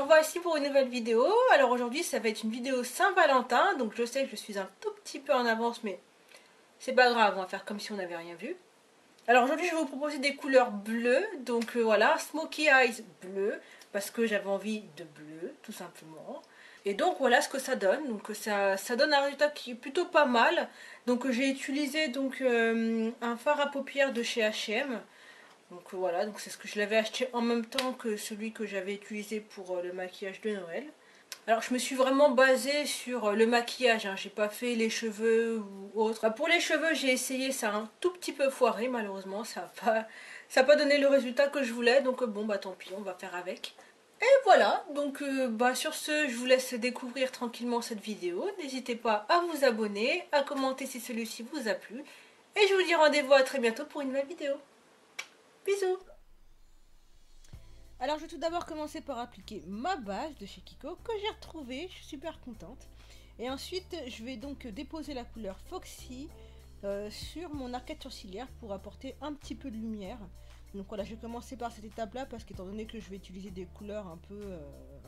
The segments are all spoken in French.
me revoici pour une nouvelle vidéo. Alors aujourd'hui ça va être une vidéo Saint-Valentin. Donc je sais que je suis un tout petit peu en avance, mais c'est pas grave, on va faire comme si on n'avait rien vu. Alors aujourd'hui je vais vous proposer des couleurs bleues. Donc voilà, Smoky Eyes bleu, parce que j'avais envie de bleu tout simplement. Et donc voilà ce que ça donne. Donc ça donne un résultat qui est plutôt pas mal. Donc j'ai utilisé donc un fard à paupières de chez H&M. Donc voilà, donc c'est ce que je l'avais acheté en même temps que celui que j'avais utilisé pour le maquillage de Noël. Alors je me suis vraiment basée sur le maquillage, hein. J'ai pas fait les cheveux ou autre. Pour les cheveux j'ai essayé, ça a un tout petit peu foiré malheureusement, ça a pas donné le résultat que je voulais, donc bon bah tant pis, on va faire avec. Et voilà, donc sur ce, je vous laisse découvrir tranquillement cette vidéo. N'hésitez pas à vous abonner, à commenter si celui-ci vous a plu. Et je vous dis rendez-vous à très bientôt pour une nouvelle vidéo. Bisous. Alors je vais tout d'abord commencer par appliquer ma base de chez Kiko que j'ai retrouvée, je suis super contente. Et ensuite je vais donc déposer la couleur Foxy sur mon arcade sourcilière pour apporter un petit peu de lumière. Donc voilà, je vais commencer par cette étape là parce qu'étant donné que je vais utiliser des couleurs un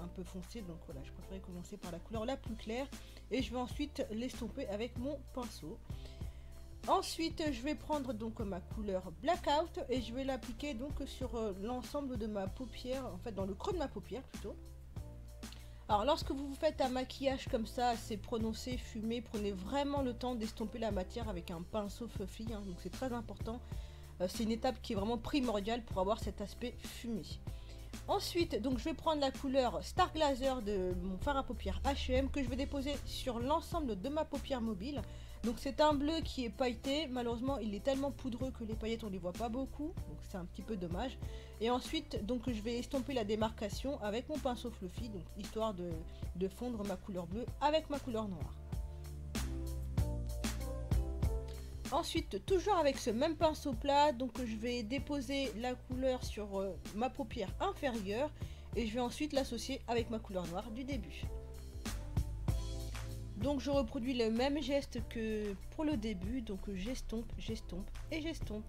peu foncées, donc voilà, je préférais commencer par la couleur la plus claire et je vais ensuite l'estomper avec mon pinceau. Ensuite, je vais prendre donc ma couleur Blackout et je vais l'appliquer donc sur l'ensemble de ma paupière, en fait dans le creux de ma paupière plutôt. Alors lorsque vous faites un maquillage comme ça, assez prononcé, fumé, prenez vraiment le temps d'estomper la matière avec un pinceau fluffy, hein, donc c'est très important. C'est une étape qui est vraiment primordiale pour avoir cet aspect fumé. Ensuite, donc je vais prendre la couleur Star Glazer de mon fard à paupières H&M que je vais déposer sur l'ensemble de ma paupière mobile. Donc c'est un bleu qui est pailleté, malheureusement il est tellement poudreux que les paillettes on les voit pas beaucoup, donc c'est un petit peu dommage. Et ensuite donc je vais estomper la démarcation avec mon pinceau fluffy, donc histoire de fondre ma couleur bleue avec ma couleur noire. Ensuite, toujours avec ce même pinceau plat, donc je vais déposer la couleur sur ma paupière inférieure et je vais ensuite l'associer avec ma couleur noire du début. Donc je reproduis le même geste que pour le début, donc j'estompe, j'estompe et j'estompe.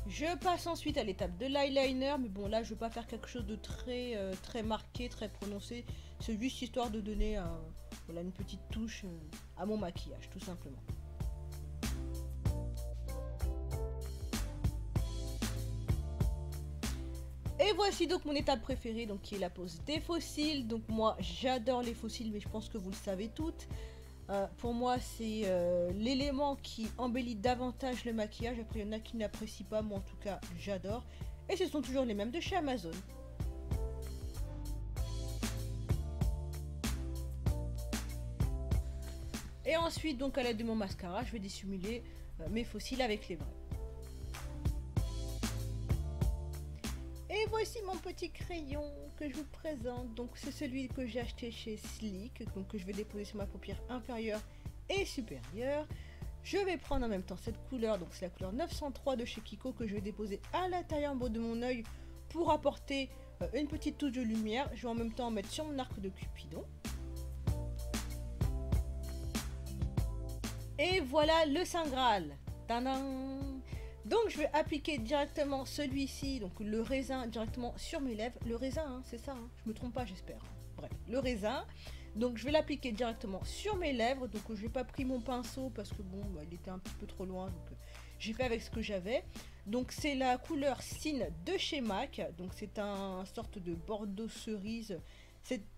Je passe ensuite à l'étape de l'eyeliner, mais bon là je ne vais pas faire quelque chose de très marqué, très prononcé. C'est juste histoire de donner voilà, une petite touche à mon maquillage tout simplement. Et voici donc mon étape préférée, donc qui est la pose des faux cils. Donc moi j'adore les faux cils, mais je pense que vous le savez toutes. Pour moi c'est l'élément qui embellit davantage le maquillage. Après il y en a qui n'apprécient pas, moi en tout cas j'adore. Et ce sont toujours les mêmes de chez Amazon. Et ensuite donc à l'aide de mon mascara je vais dissimuler mes faux cils avec les vrais. Et voici mon petit crayon que je vous présente. Donc c'est celui que j'ai acheté chez Sleek, donc que je vais déposer sur ma paupière inférieure et supérieure. Je vais prendre en même temps cette couleur, donc c'est la couleur 903 de chez Kiko que je vais déposer à l'intérieur de mon œil pour apporter une petite touche de lumière. Je vais en même temps en mettre sur mon arc de Cupidon. Et voilà le Saint Graal. Tadam! Donc je vais appliquer directement celui-ci, donc le raisin directement sur mes lèvres. Le raisin, hein, c'est ça, hein, je me trompe pas j'espère. Bref, le raisin. Donc je vais l'appliquer directement sur mes lèvres. Donc je n'ai pas pris mon pinceau parce que bon, bah, il était un petit peu trop loin. Donc j'ai fait avec ce que j'avais. Donc c'est la couleur Sin de chez MAC. Donc c'est un sorte de bordeaux cerise.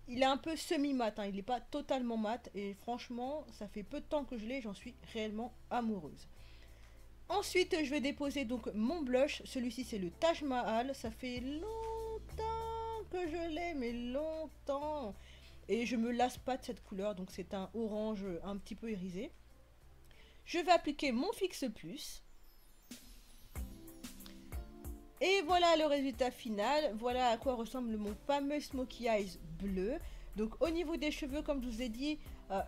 Il est un peu semi-mat, hein, il n'est pas totalement mat. Et franchement, ça fait peu de temps que je l'ai, j'en suis réellement amoureuse. Ensuite, je vais déposer donc mon blush. Celui-ci, c'est le Taj Mahal. Ça fait longtemps que je l'ai, mais longtemps. Et je me lasse pas de cette couleur. Donc, c'est un orange un petit peu irisé. Je vais appliquer mon Fix Plus. Et voilà le résultat final. Voilà à quoi ressemble mon fameux Smoky Eyes bleu. Donc au niveau des cheveux, comme je vous ai dit,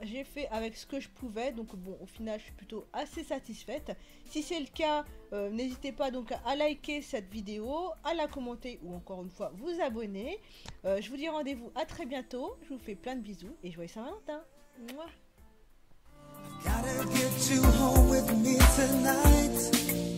j'ai fait avec ce que je pouvais. Donc bon, au final, je suis plutôt assez satisfaite. Si c'est le cas, n'hésitez pas donc à liker cette vidéo, à la commenter ou encore une fois vous abonner. Je vous dis rendez-vous à très bientôt. Je vous fais plein de bisous et joyeux Saint-Valentin. Mouah. Gotta get you home with me tonight.